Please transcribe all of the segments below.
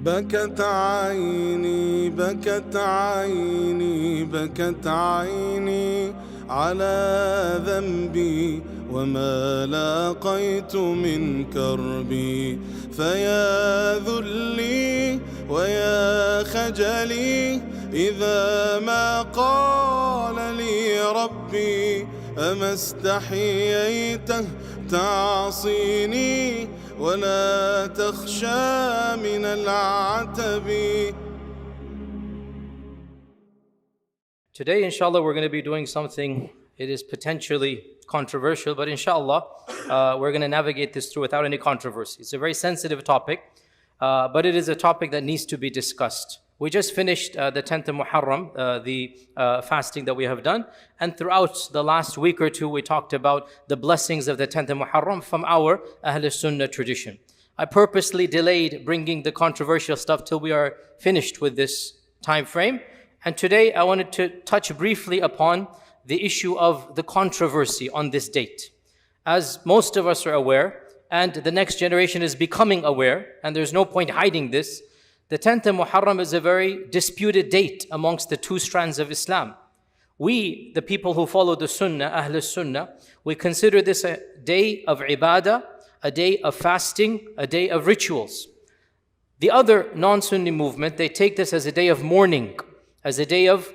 بكت عيني بكت عيني بكت عيني على ذنبي وما لاقيت من كربي فيا ذلي ويا خجلي إذا ما قال لي ربي أما استحييت تعصيني ولا تخشى من العتب. Today, inshallah, we're going to be doing something, it is potentially controversial, but inshallah, we're going to navigate this through without any controversy. It's a very sensitive topic, but it is a topic that needs to be discussed. We just finished the 10th of Muharram, the fasting that we have done, and throughout the last week or two, we talked about the blessings of the 10th of Muharram from our Ahl Sunnah tradition. I purposely delayed bringing the controversial stuff till we are finished with this time frame. And today I wanted to touch briefly upon the issue of the controversy on this date. As most of us are aware, and the next generation is becoming aware, and there's no point hiding this, the 10th of Muharram is a very disputed date amongst the two strands of Islam. We, the people who follow the Sunnah, Ahl Sunnah, we consider this a day of ibadah, a day of fasting, a day of rituals. The other non-Sunni movement, they take this as a day of mourning, as a day of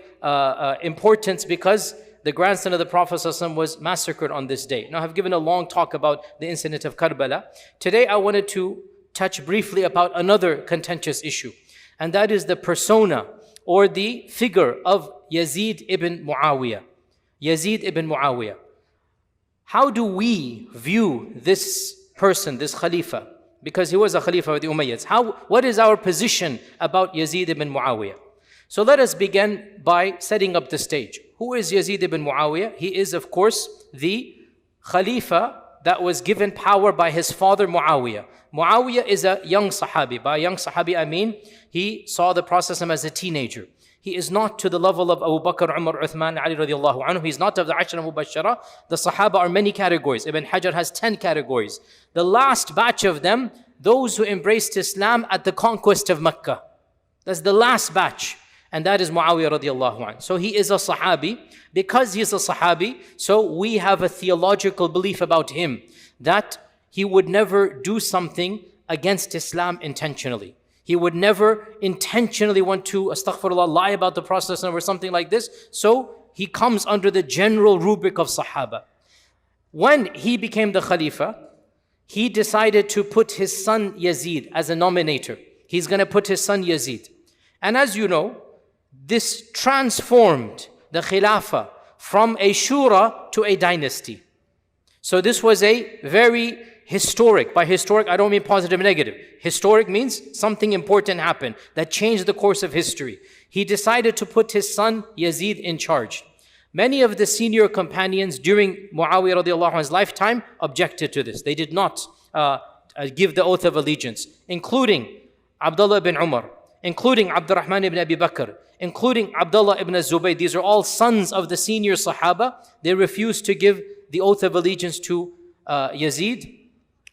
importance because the grandson of the Prophet ﷺ was massacred on this day. Now, I've given a long talk about the incident of Karbala. Today, I wanted to touch briefly about another contentious issue, and that is the persona or the figure of Yazid ibn Muawiyah. Yazid ibn Muawiyah. How do we view this person, this Khalifa? Because he was a Khalifa of the Umayyads. What is our position about Yazid ibn Muawiyah? So let us begin by setting up the stage. Who is Yazid ibn Muawiyah? He is, of course, the Khalifa that was given power by his father Muawiyah. Muawiyah is a young Sahabi. By young Sahabi, I mean he saw the Prophet as a teenager. He is not to the level of Abu Bakr, Umar, Uthman, Ali radiallahu anhu. He's not of the Ashra Mubashara. The Sahaba are many categories. Ibn Hajar has 10 categories. The last batch of them, those who embraced Islam at the conquest of Mecca. That's the last batch. And that is Muawiyah radiallahu anhu. So he is a Sahabi. Because he is a Sahabi, so we have a theological belief about him that he would never do something against Islam intentionally. He would never intentionally want to, astaghfirullah, lie about the Prophet or something like this. So he comes under the general rubric of Sahaba. When he became the Khalifa, he decided to put his son Yazid as a nominator. He's going to put his son Yazid. And as you know, this transformed the Khilafah from a shura to a dynasty. So this was a very historic. By historic, I don't mean positive and negative. Historic means something important happened that changed the course of history. He decided to put his son Yazid in charge. Many of the senior companions during Muawiyah radiallahu anhu's lifetime objected to this. They did not give the oath of allegiance, including Abdullah ibn Umar, including Abdurrahman ibn Abi Bakr, including Abdullah ibn Zubayr. These are all sons of the senior Sahaba. They refused to give the oath of allegiance to Yazid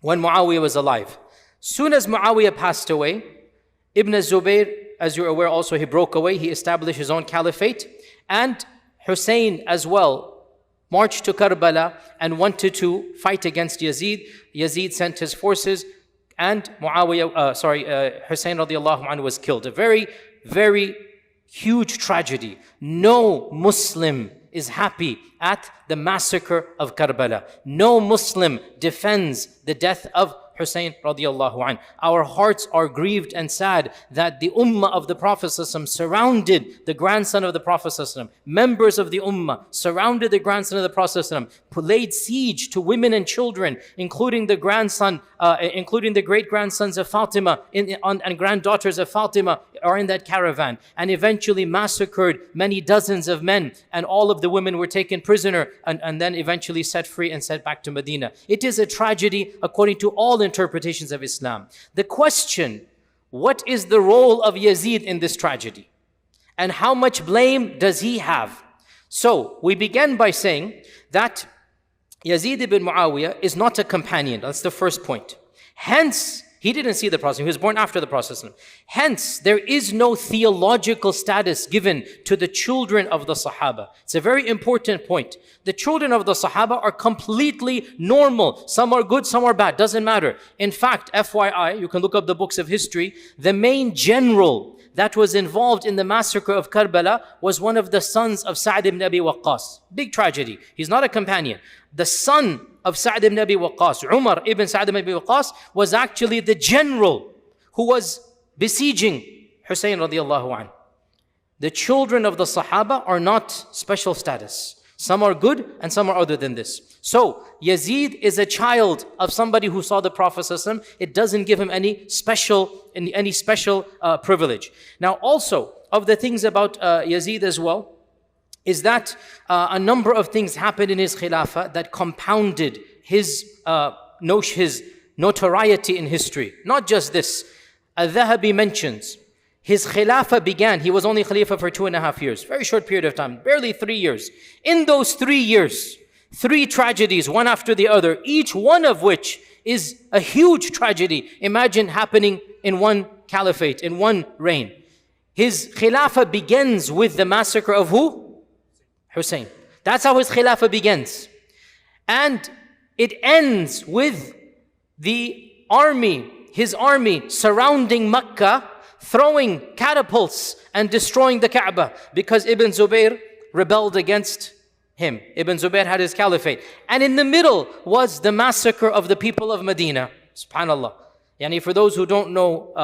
when Muawiyah was alive. Soon as Muawiyah passed away, Ibn Zubayr, as you're aware also, he broke away. He established his own caliphate. And Hussein as well marched to Karbala and wanted to fight against Yazid. Yazid sent his forces and Hussein radiallahu anhu was killed. A very, very huge tragedy. No Muslim is happy at the massacre of Karbala. No Muslim defends the death of Hussein radiallahu anhu. Our hearts are grieved and sad that the ummah of the Prophet surrounded the grandson of the Prophet. Members of the ummah surrounded the grandson of the Prophet, laid siege to women and children, including the grandson, including the great-grandsons of Fatima and granddaughters of Fatima are in that caravan, and eventually massacred many dozens of men, and all of the women were taken prisoner and then eventually set free and sent back to Medina. It is a tragedy according to all interpretations of Islam. The question, what is the role of Yazid in this tragedy? And how much blame does he have? So, we began by saying that Yazid ibn Muawiyah is not a companion. That's the first point. Hence, He didn't see the Prophet. He was born after the Prophet. Hence, there is no theological status given to the children of the Sahaba. It's a very important point. The children of the Sahaba are completely normal. Some are good, some are bad. Doesn't matter. In fact, FYI, you can look up the books of history. The main general that was involved in the massacre of Karbala was one of the sons of Sa'd ibn Abi Waqqas. Big tragedy. He's not a companion. The son of Sa'd ibn Abi Waqqas, Umar ibn Sa'd ibn Abi Waqqas, was actually the general who was besieging Hussein radiallahu anh. The children of the Sahaba are not special status. Some are good and some are other than this. So, Yazid is a child of somebody who saw the Prophet ﷺ. It doesn't give him any special privilege. Now also, of the things about Yazid as well, is that a number of things happened in his khilafah that compounded his notoriety in history. Not just this. Al-Dhahabi mentions, his khilafah began, he was only khalifa for 2.5 years. Very short period of time, barely 3 years. In those 3 years, 3 tragedies, one after the other, each one of which is a huge tragedy. Imagine happening in one caliphate, in one reign. His khilafah begins with the massacre of who? Hussein. That's how his khilafah begins. And it ends with his army surrounding Mecca, throwing catapults and destroying the Kaaba because Ibn Zubayr rebelled against him. Ibn Zubayr had his caliphate. And in the middle was the massacre of the people of Medina. SubhanAllah. Yani for those who don't know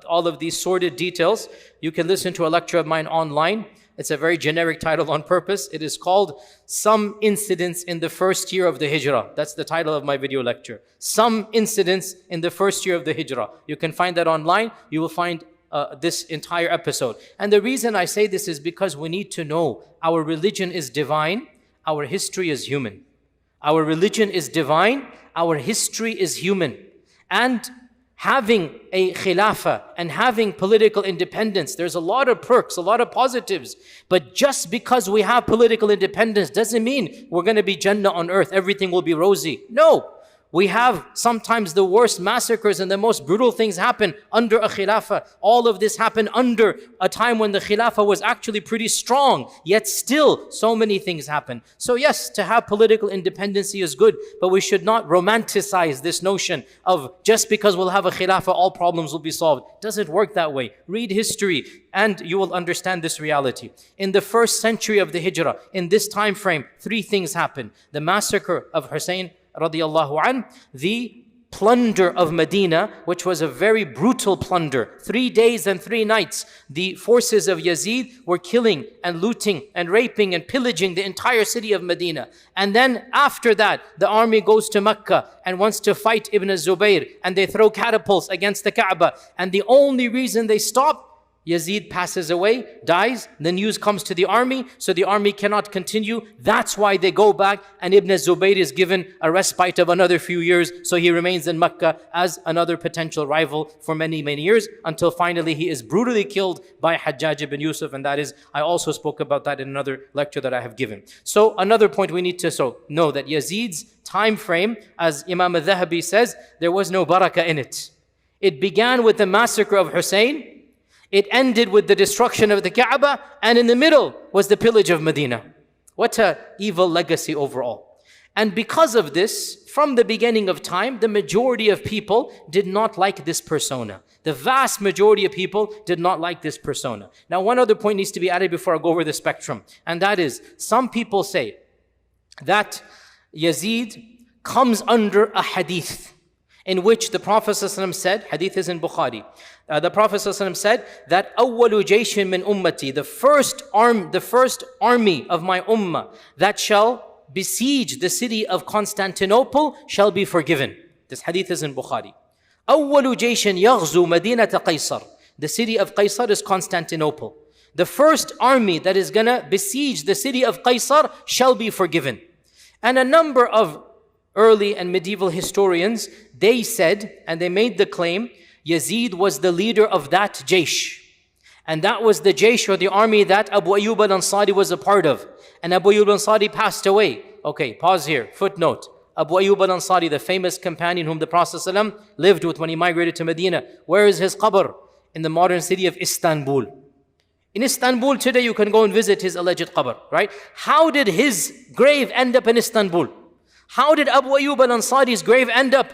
all of these sordid details, you can listen to a lecture of mine online. It's a very generic title on purpose. It is called Some Incidents in the First Year of the Hijrah. That's the title of my video lecture. Some Incidents in the First Year of the Hijrah. You can find that online. You will find this entire episode. And the reason I say this is because we need to know our religion is divine, our history is human. Our religion is divine, our history is human. And having a khilafah and having political independence, there's a lot of perks, a lot of positives. But just because we have political independence doesn't mean we're going to be Jannah on earth, everything will be rosy. No. We have sometimes the worst massacres and the most brutal things happen under a khilafah. All of this happened under a time when the khilafah was actually pretty strong, yet still so many things happen. So yes, to have political independency is good, but we should not romanticize this notion of just because we'll have a khilafah, all problems will be solved. It doesn't work that way. Read history and you will understand this reality. In the first century of the Hijrah, in this time frame, 3 things happened. The massacre of Hussein radiyallahu anh, the plunder of Medina, which was a very brutal plunder. 3 days and 3 nights, the forces of Yazid were killing and looting and raping and pillaging the entire city of Medina. And then after that, the army goes to Mecca and wants to fight Ibn Zubayr, and they throw catapults against the Kaaba. And the only reason they stop, Yazid passes away, dies, the news comes to the army, so the army cannot continue. That's why they go back, and Ibn Zubayr is given a respite of another few years, so he remains in Mecca as another potential rival for many, many years, until finally he is brutally killed by Hajjaj ibn Yusuf, and that is, I also spoke about that in another lecture that I have given. So another point we need to know that Yazid's time frame, as Imam al-Dhahabi says, there was no barakah in it. It began with the massacre of Hussein, it ended with the destruction of the Kaaba, and in the middle was the pillage of Medina. What an evil legacy overall. And because of this, from the beginning of time, the majority of people did not like this persona. The vast majority of people did not like this persona. Now, one other point needs to be added before I go over the spectrum, and that is, some people say that Yazid comes under a hadith in which the Prophet ﷺ said, hadith is in Bukhari, the Prophet ﷺ said that أَوَّلُ جَيْشٍ مِّنْ أُمَّتِي, the first army of my ummah that shall besiege the city of Constantinople shall be forgiven. This hadith is in Bukhari. أَوَّلُ جَيْشٍ يَغْزُو مَدِينَةَ قَيْصَرٍ, the city of Qaysar is Constantinople. The first army that is going to besiege the city of Qaysar shall be forgiven. And a number of early and medieval historians, they said, and they made the claim, Yazid was the leader of that jaysh. And that was the jaysh or the army that Abu Ayyub al-Ansari was a part of. And Abu Ayyub al-Ansari passed away. Okay, pause here, footnote. Abu Ayyub al-Ansari, the famous companion whom the Prophet ﷺ lived with when he migrated to Medina. Where is his qabr? In the modern city of Istanbul. In Istanbul today, you can go and visit his alleged qabr, right? How did his grave end up in Istanbul? How did Abu Ayyub al-Ansari's grave end up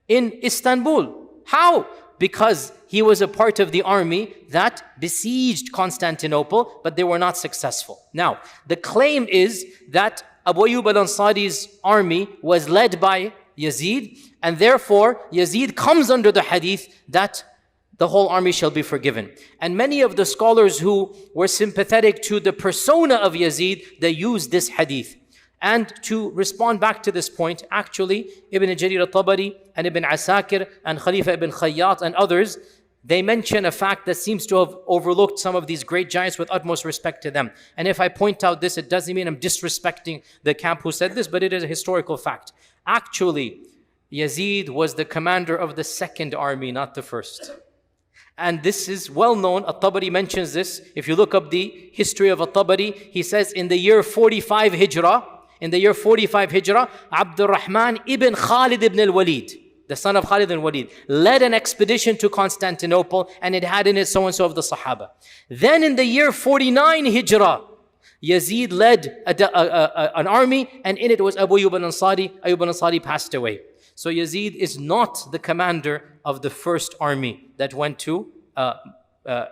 in Istanbul? How? Because he was a part of the army that besieged Constantinople, but they were not successful. Now, the claim is that Abu Ayyub al-Ansari's army was led by Yazid, and therefore Yazid comes under the hadith that the whole army shall be forgiven. And many of the scholars who were sympathetic to the persona of Yazid, they used this hadith. And to respond back to this point, actually, Ibn Jarir al-Tabari and Ibn Asakir and Khalifa ibn Khayyat and others, they mention a fact that seems to have overlooked some of these great giants with utmost respect to them. And if I point out this, it doesn't mean I'm disrespecting the camp who said this, but it is a historical fact. Actually, Yazid was the commander of the second army, not the first. And this is well known. At-Tabari mentions this. If you look up the history of At-Tabari, he says in the year 45 Hijrah, Abdul Rahman ibn Khalid ibn al-Walid, the son of Khalid ibn Walid, led an expedition to Constantinople, and it had in it so-and-so of the Sahaba. Then in the year 49 Hijrah, Yazid led an army, and in it was Abu Ayyub al-Ansari. Ayyub al-Ansari passed away. So Yazid is not the commander of the first army that went to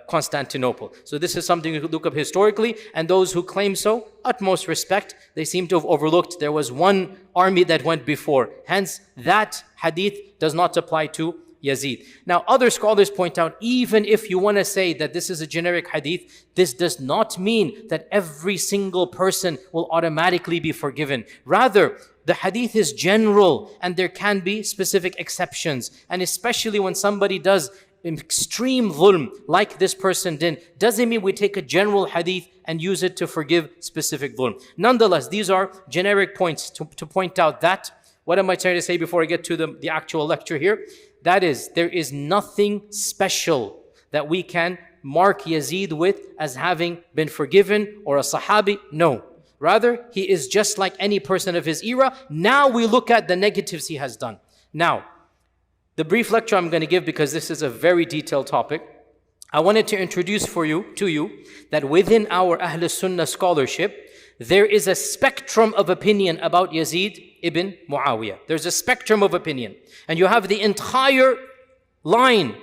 Constantinople. So this is something you could look up historically, and those who claim so, utmost respect, they seem to have overlooked there was one army that went before. Hence, that hadith does not apply to Yazid. Now, other scholars point out, even if you want to say that this is a generic hadith, this does not mean that every single person will automatically be forgiven. Rather, the hadith is general, and there can be specific exceptions. And especially when somebody does extreme dhulm, like this person did, doesn't mean we take a general hadith and use it to forgive specific dhulm. Nonetheless, these are generic points to point out that, what am I trying to say before I get to the actual lecture here? That is, there is nothing special that we can mark Yazid with as having been forgiven or a Sahabi. No. Rather, he is just like any person of his era. Now we look at the negatives he has done. Now, the brief lecture I'm going to give, because this is a very detailed topic, I wanted to introduce to you that within our Ahl Sunnah scholarship, there is a spectrum of opinion about Yazid ibn Muawiyah. There's a spectrum of opinion. And you have the entire line,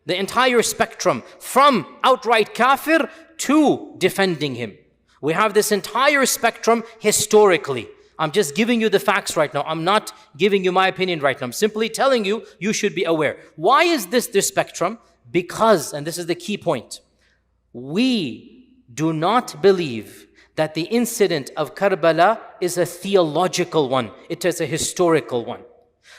the entire spectrum, from outright kafir to defending him. We have this entire spectrum historically. I'm just giving you the facts right now. I'm not giving you my opinion right now. I'm simply telling you, you should be aware. Why is this spectrum? Because, and this is the key point, we do not believe that the incident of Karbala is a theological one. It is a historical one.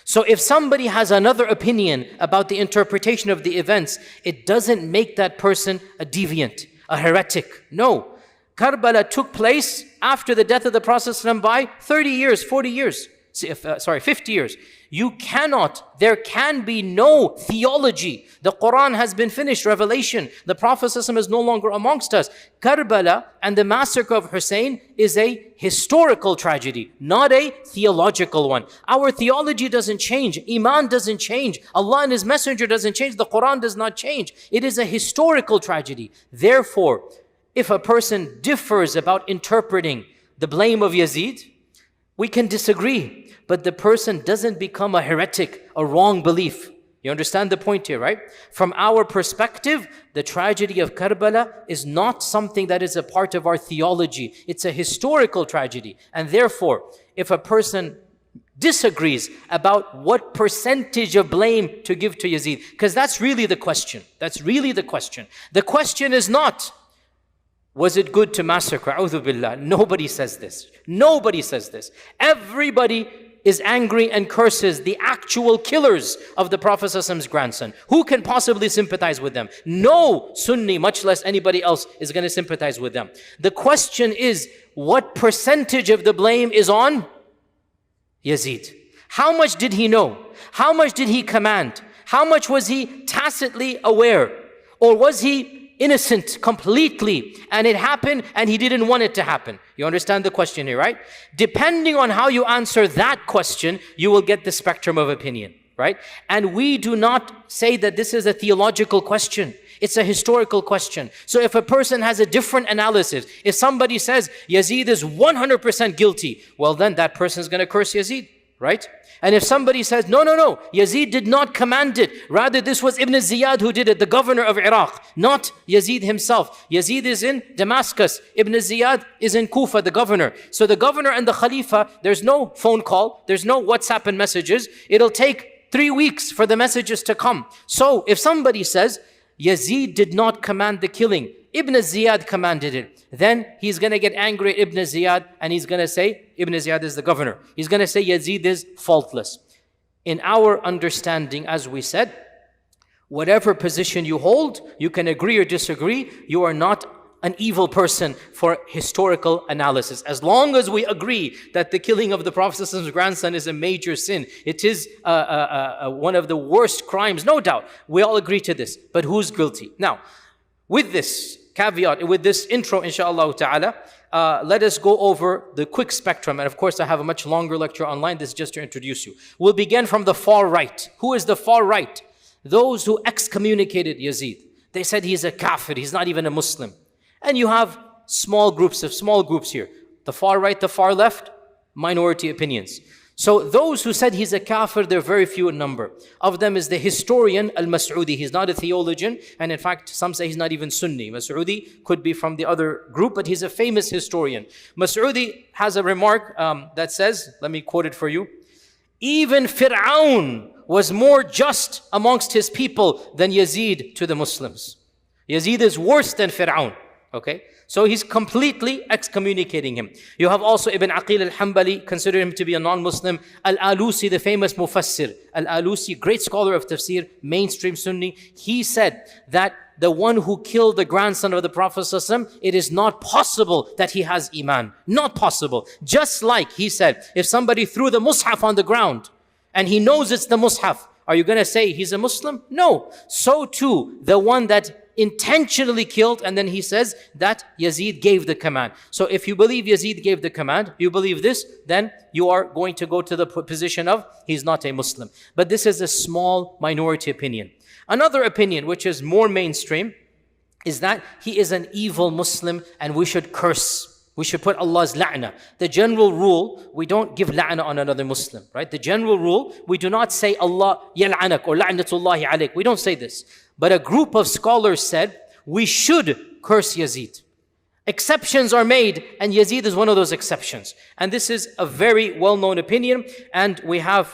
So if somebody has another opinion about the interpretation of the events, it doesn't make that person a deviant, a heretic. No. Karbala took place after the death of the Prophet ﷺ by 30 years, 40 years, 50 years. There can be no theology. The Quran has been finished, revelation. The Prophet ﷺ is no longer amongst us. Karbala and the massacre of Hussein is a historical tragedy, not a theological one. Our theology doesn't change. Iman doesn't change. Allah and His Messenger doesn't change. The Quran does not change. It is a historical tragedy. Therefore, if a person differs about interpreting the blame of Yazid, we can disagree, but the person doesn't become a heretic, a wrong belief. You understand the point here, right? From our perspective, the tragedy of Karbala is not something that is a part of our theology. It's a historical tragedy. And therefore, if a person disagrees about what percentage of blame to give to Yazid, because that's really the question. That's really the question. The question is not, was it good to massacre? A'udhu billah. Nobody says this. Nobody says this. Everybody is angry and curses the actual killers of the Prophet ﷺ's grandson. Who can possibly sympathize with them? No Sunni, much less anybody else, is going to sympathize with them. The question is, what percentage of the blame is on Yazid? How much did he know? How much did he command? How much was he tacitly aware? Or was he innocent completely, and it happened and he didn't want it to happen. You understand the question here, right? Depending on how you answer that question, you will get the spectrum of opinion, right? And we do not say that this is a theological question. It's a historical question. So if a person has a different analysis, if somebody says Yazid is 100% guilty, well then that person is going to curse Yazid, right? And if somebody says, no, Yazid did not command it. Rather, this was Ibn Ziyad who did it, the governor of Iraq, not Yazid himself. Yazid is in Damascus. Ibn Ziyad is in Kufa, the governor. So the governor and the Khalifa, there's no phone call, there's no WhatsApp and messages. It'll take 3 weeks for the messages to come. So if somebody says, Yazid did not command the killing, Ibn Ziyad commanded it, then he's going to get angry at Ibn Ziyad and he's going to say, Ibn Ziyad is the governor, he's going to say Yazid is faultless. In our understanding, as we said, whatever position you hold, you can agree or disagree, you are not an evil person for historical analysis. As long as we agree that the killing of the Prophet's grandson is a major sin, it is one of the worst crimes, no doubt. We all agree to this. But who's guilty? Now, with this caveat, with this intro, inshallah ta'ala, let us go over the quick spectrum. And of course, I have a much longer lecture online. This is just to introduce you. We'll begin from the far right. Who is the far right? Those who excommunicated Yazid. They said he's a kafir, he's not even a Muslim. And you have small groups here. The far right, the far left, minority opinions. So those who said he's a kafir, they're very few in number. Of them is the historian Al-Mas'udi. He's not a theologian, and in fact, some say he's not even Sunni. Mas'udi could be from the other group, but he's a famous historian. Mas'udi has a remark that says, let me quote it for you, even Fir'aun was more just amongst his people than Yazid to the Muslims. Yazid is worse than Fir'aun. Okay, so he's completely excommunicating him. You have also Ibn Aqil al-Hanbali, consider him to be a non-Muslim. Al-Alusi, the famous Mufassir. Al-Alusi, great scholar of tafsir, mainstream Sunni. He said that the one who killed the grandson of the Prophet ﷺ, it is not possible that he has Iman. Not possible. Just like he said, if somebody threw the Mus'haf on the ground and he knows it's the Mus'haf, are you going to say he's a Muslim? No. So too, the one that intentionally killed, and then he says that Yazid gave the command. So if you believe Yazid gave the command, you believe this, then you are going to go to the position of he's not a Muslim. But this is a small minority opinion. Another opinion, which is more mainstream, is that he is an evil Muslim and we should curse. We should put Allah's la'na. The general rule, we don't give la'na on another Muslim, right? The general rule, we do not say Allah yal'anak or la'natullahi alayk. We don't say this. But a group of scholars said, we should curse Yazid. Exceptions are made, and Yazid is one of those exceptions. And this is a very well-known opinion. And we have,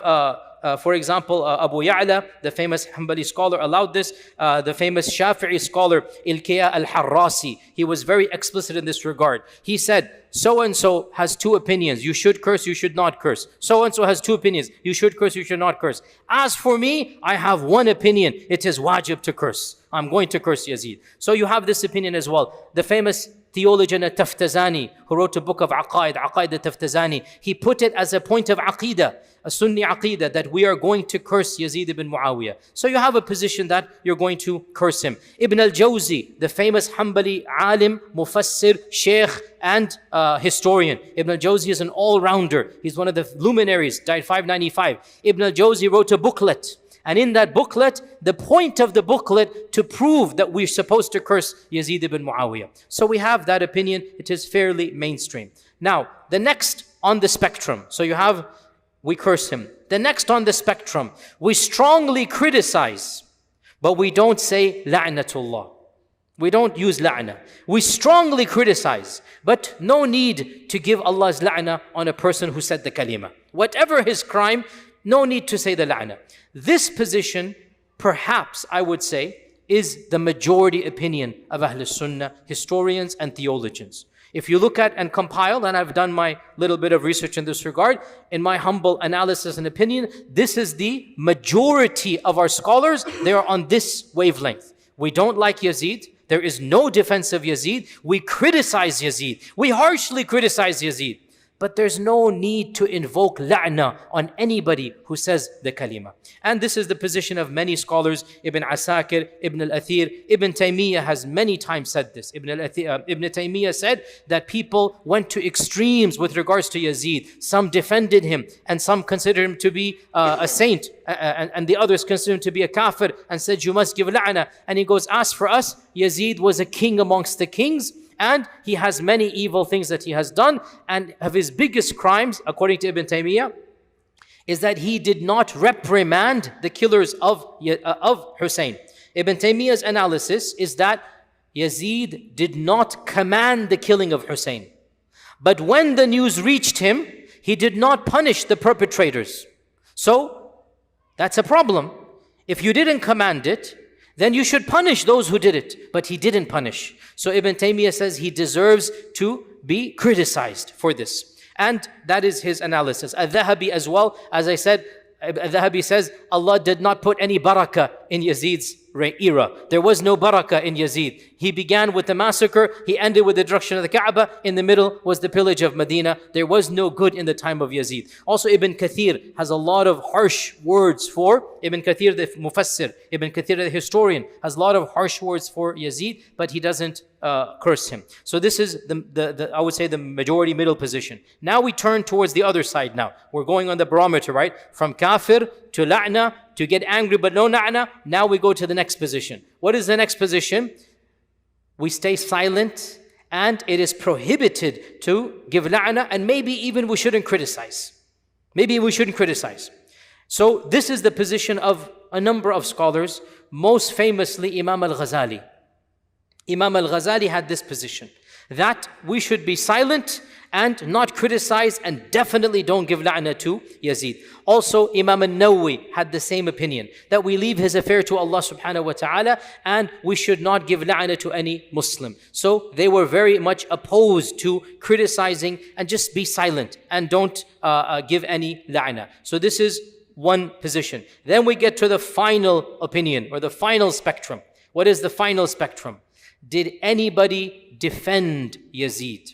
for example, Abu Ya'la, the famous Hanbali scholar, allowed this. The famous Shafi'i scholar, Ilkiya al-Harrasi, he was very explicit in this regard. He said, so-and-so has two opinions. You should curse, you should not curse. So-and-so has two opinions. You should curse, you should not curse. As for me, I have one opinion. It is wajib to curse. I'm going to curse Yazid. So you have this opinion as well. The famous theologian Taftazani, who wrote a book of Aqaid Taftazani, he put it as a point of Aqidah, a Sunni Aqidah, that we are going to curse Yazid ibn Muawiyah. So you have a position that you're going to curse him. Ibn al-Jawzi, the famous Hanbali alim, mufassir, sheikh, and historian. Ibn al-Jawzi is an all-rounder. He's one of the luminaries, died 595. Ibn al-Jawzi wrote a booklet. And in that booklet, the point of the booklet to prove that we're supposed to curse Yazid ibn Muawiyah. So we have that opinion. It is fairly mainstream. Now, the next on the spectrum. So you have, we curse him. The next on the spectrum, we strongly criticize, but we don't say la'natullah. We don't use la'na. We strongly criticize, but no need to give Allah's la'na on a person who said the kalima. Whatever his crime, no need to say the la'na. This position, perhaps I would say, is the majority opinion of Ahl Sunnah, historians and theologians. If you look at and compile, and I've done my little bit of research in this regard, in my humble analysis and opinion, this is the majority of our scholars. They are on this wavelength. We don't like Yazid. There is no defense of Yazid. We criticize Yazid. We harshly criticize Yazid. But there's no need to invoke la'na on anybody who says the kalima. And this is the position of many scholars. Ibn Asakir, Ibn al-Athir, Ibn Taymiyyah has many times said this. Ibn Taymiyyah said that people went to extremes with regards to Yazid. Some defended him, and some considered him to be a saint, and the others considered him to be a kafir, and said, you must give la'na. And he goes, as for us, Yazid was a king amongst the kings, and he has many evil things that he has done. And of his biggest crimes, according to Ibn Taymiyyah, is that he did not reprimand the killers of Hussein. Ibn Taymiyyah's analysis is that Yazid did not command the killing of Hussein. But when the news reached him, he did not punish the perpetrators. So, that's a problem. If you didn't command it, then you should punish those who did it. But he didn't punish. So Ibn Taymiyyah says he deserves to be criticized for this. And that is his analysis. Al-Dhahabi as well, as I said, Al-Dhahabi says, Allah did not put any barakah in Yazid's era. There was no barakah in Yazid. He began with the massacre, he ended with the destruction of the Kaaba, in the middle was the pillage of Medina. There was no good in the time of Yazid. Also Ibn Kathir has a lot of harsh words for, Ibn Kathir the Mufassir, Ibn Kathir the historian, has a lot of harsh words for Yazid, but he doesn't curse him. So this is the I would say the majority middle position. Now we turn towards the other side now. We're going on the barometer, right? From kafir to la'na, to get angry but no la'na. Now we go to the next position. What is the next position? We stay silent, and it is prohibited to give la'na, and maybe even we shouldn't criticize. Maybe we shouldn't criticize. So this is the position of a number of scholars, most famously Imam al-Ghazali. Imam al-Ghazali had this position, that we should be silent and not criticize, and definitely don't give la'na to Yazid. Also, Imam al-Nawawi had the same opinion, that we leave his affair to Allah subhanahu wa ta'ala, and we should not give la'na to any Muslim. So they were very much opposed to criticizing, and just be silent and don't give any la'na. So this is one position. Then we get to the final opinion, or the final spectrum. What is the final spectrum? Did anybody defend Yazid?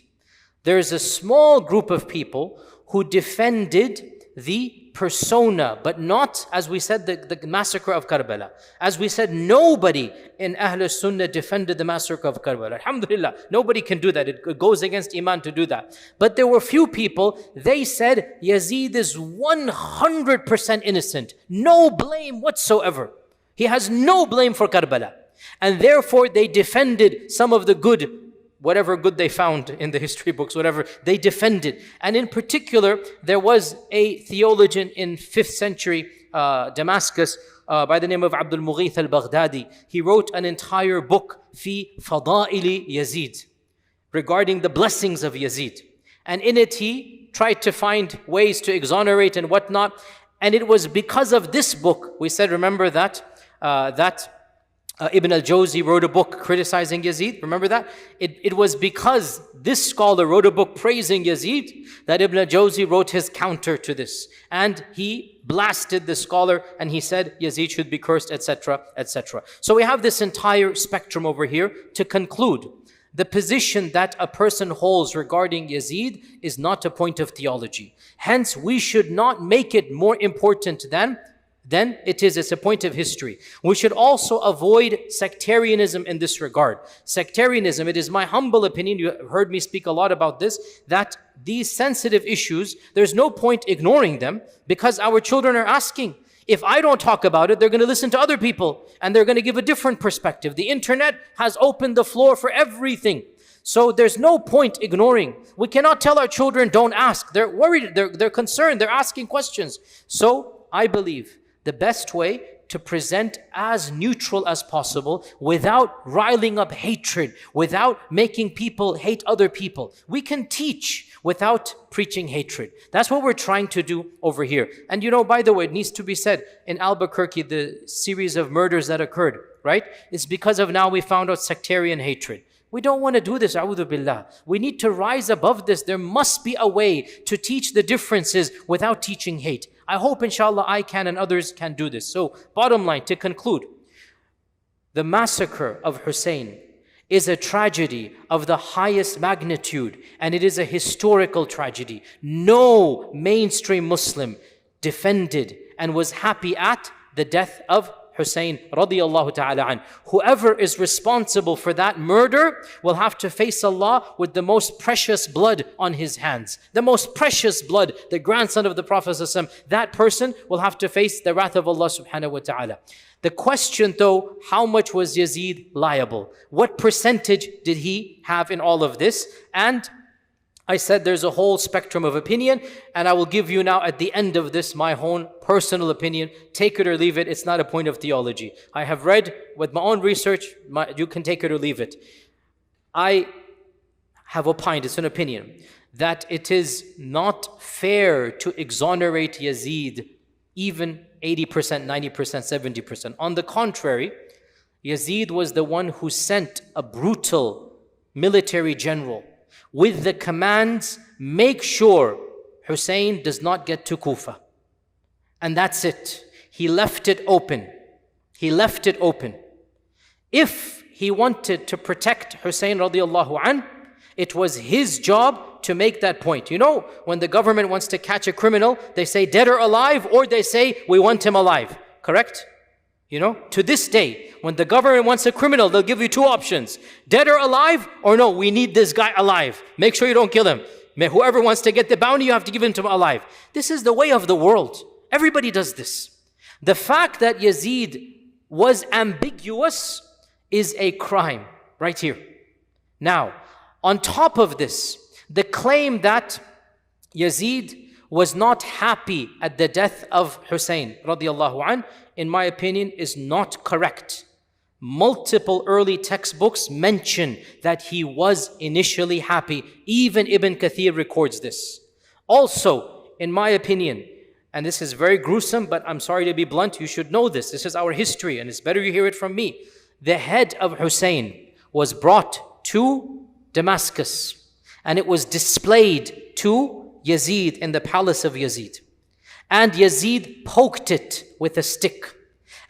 There's a small group of people who defended the persona, but not, as we said, the massacre of Karbala. As we said, nobody in Ahl Sunnah defended the massacre of Karbala. Alhamdulillah, nobody can do that. It goes against Iman to do that. But there were few people, they said Yazid is 100% innocent. No blame whatsoever. He has no blame for Karbala. And therefore they defended some of the good, whatever good they found in the history books, whatever, they defended. And in particular, there was a theologian in 5th century Damascus by the name of Abdul Mughith al-Baghdadi. He wrote an entire book, Fi Fada'ili Yazid, regarding the blessings of Yazid. And in it he tried to find ways to exonerate and whatnot. And it was because of this book, we said, remember that, Ibn al-Jawzi wrote a book criticizing Yazid. Remember that? It was because this scholar wrote a book praising Yazid that Ibn al-Jawzi wrote his counter to this. And he blasted the scholar and he said Yazid should be cursed, etc., etc. So we have this entire spectrum over here. To conclude, the position that a person holds regarding Yazid is not a point of theology. Hence, we should not make it more important than it is. It's a point of history. We should also avoid sectarianism in this regard. Sectarianism, it is my humble opinion, you heard me speak a lot about this, that these sensitive issues, there's no point ignoring them because our children are asking. If I don't talk about it, they're going to listen to other people and they're going to give a different perspective. The internet has opened the floor for everything. So there's no point ignoring. We cannot tell our children don't ask. They're worried, they're concerned, they're asking questions. So I believe the best way to present as neutral as possible without riling up hatred, without making people hate other people. We can teach without preaching hatred. That's what we're trying to do over here. And you know, by the way, it needs to be said, in Albuquerque, the series of murders that occurred, right? It's because of now we found out sectarian hatred. We don't want to do this, a'udhu billah. We need to rise above this. There must be a way to teach the differences without teaching hate. I hope, inshallah, I can and others can do this. So, bottom line, to conclude, the massacre of Hussein is a tragedy of the highest magnitude, and it is a historical tragedy. No mainstream Muslim defended and was happy at the death of Hussein radiyallahu ta'ala an. Whoever is responsible for that murder will have to face Allah with the most precious blood on his hands. The most precious blood, the grandson of the Prophet ﷺ, that person will have to face the wrath of Allah subhanahu wa ta'ala. The question though, how much was Yazid liable? What percentage did he have in all of this? And I said there's a whole spectrum of opinion, and I will give you now at the end of this my own personal opinion. Take it or leave it. It's not a point of theology. I have read with my own research. You can take it or leave it. I have opined, it's an opinion, that it is not fair to exonerate Yazid even 80%, 90%, 70%. On the contrary, Yazid was the one who sent a brutal military general with the commands, make sure Hussein does not get to Kufa. And that's it. He left it open. He left it open. If he wanted to protect Hussein radiallahu anh, it was his job to make that point. You know, when the government wants to catch a criminal, they say dead or alive, or they say we want him alive. Correct? You know, to this day, when the government wants a criminal, they'll give you two options. Dead or alive, or no, we need this guy alive. Make sure you don't kill him. Whoever wants to get the bounty, you have to give him to him alive. This is the way of the world. Everybody does this. The fact that Yazid was ambiguous is a crime right here. Now, on top of this, the claim that Yazid was not happy at the death of Hussein radiallahu anh, in my opinion, is not correct. Multiple early textbooks mention that he was initially happy. Even Ibn Kathir records this. Also, in my opinion, and this is very gruesome, but I'm sorry to be blunt, you should know this. This is our history, and it's better you hear it from me. The head of Hussein was brought to Damascus, and it was displayed to Yazid in the palace of Yazid. And Yazid poked it with a stick.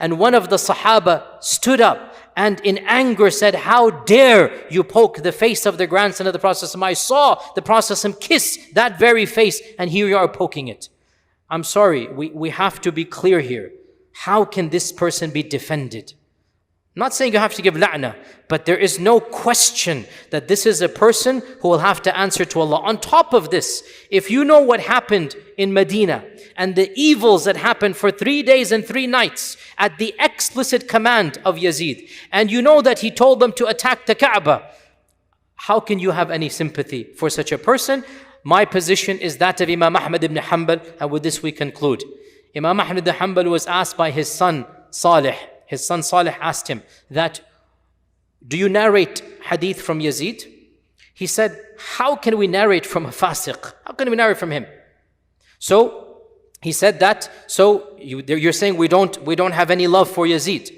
And one of the Sahaba stood up and in anger said, how dare you poke the face of the grandson of the Prophet? I saw the Prophet kiss that very face, and here you are poking it. I'm sorry, we have to be clear here. How can this person be defended? I'm not saying you have to give la'na, but there is no question that this is a person who will have to answer to Allah. On top of this, if you know what happened in Medina and the evils that happened for 3 days and 3 nights at the explicit command of Yazid, and you know that he told them to attack the Kaaba, how can you have any sympathy for such a person? My position is that of Imam Ahmad ibn Hanbal, and with this we conclude. Imam Ahmad ibn Hanbal was asked by his son Salih. His son Salih asked him that, do you narrate hadith from Yazid? He said, how can we narrate from a fasiq? How can we narrate from him? So he said that, so you're saying we don't have any love for Yazid.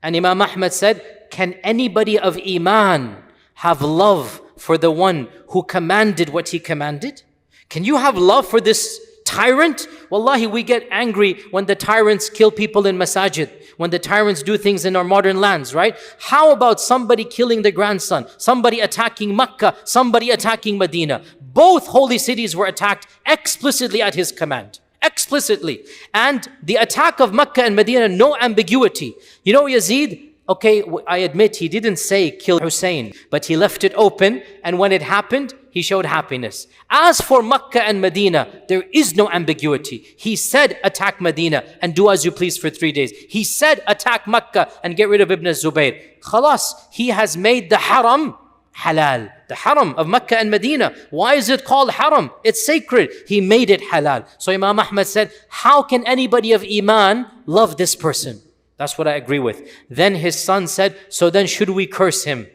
And Imam Ahmad said, can anybody of Iman have love for the one who commanded what he commanded? Can you have love for this tyrant? Wallahi, we get angry when the tyrants kill people in masajid, when the tyrants do things in our modern lands, right? How about somebody killing the grandson, somebody attacking Makkah, somebody attacking Medina? Both holy cities were attacked explicitly at his command. Explicitly. And the attack of Makkah and Medina, no ambiguity. You know, Yazid, okay, I admit he didn't say kill Hussein, but he left it open, and when it happened, he showed happiness. As for Makkah and Medina, there is no ambiguity. He said attack Medina and do as you please for 3 days. He said attack Makkah and get rid of Ibn Zubayr. Khalas, he has made the haram halal. The haram of Makkah and Medina. Why is it called haram? It's sacred. He made it halal. So Imam Ahmad said, how can anybody of Iman love this person? That's what I agree with. Then his son said, so then should we curse him?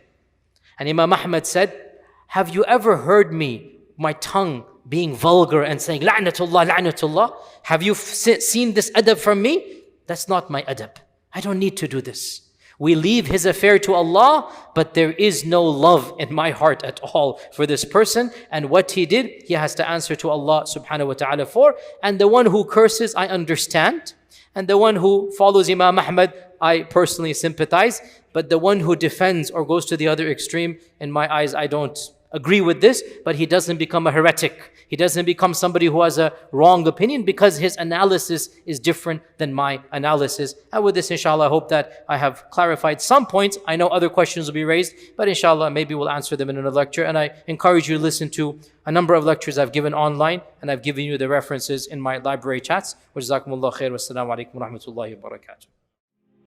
And Imam Ahmad said, have you ever heard me, my tongue being vulgar and saying, la'natullah, la'natullah? Have you seen this adab from me? That's not my adab. I don't need to do this. We leave his affair to Allah, but there is no love in my heart at all for this person. And what he did, he has to answer to Allah subhanahu wa ta'ala for. And the one who curses, I understand. And the one who follows Imam Ahmad, I personally sympathize. But the one who defends or goes to the other extreme, in my eyes, I don't agree with this, but he doesn't become a heretic. He doesn't become somebody who has a wrong opinion because his analysis is different than my analysis. And with this, inshallah, I hope that I have clarified some points. I know other questions will be raised, but inshallah, maybe we'll answer them in another lecture. And I encourage you to listen to a number of lectures I've given online, and I've given you the references in my library chats. Wa jazakumullah khair. Wassalamu alaikum wa rahmatullahi wa barakatuh.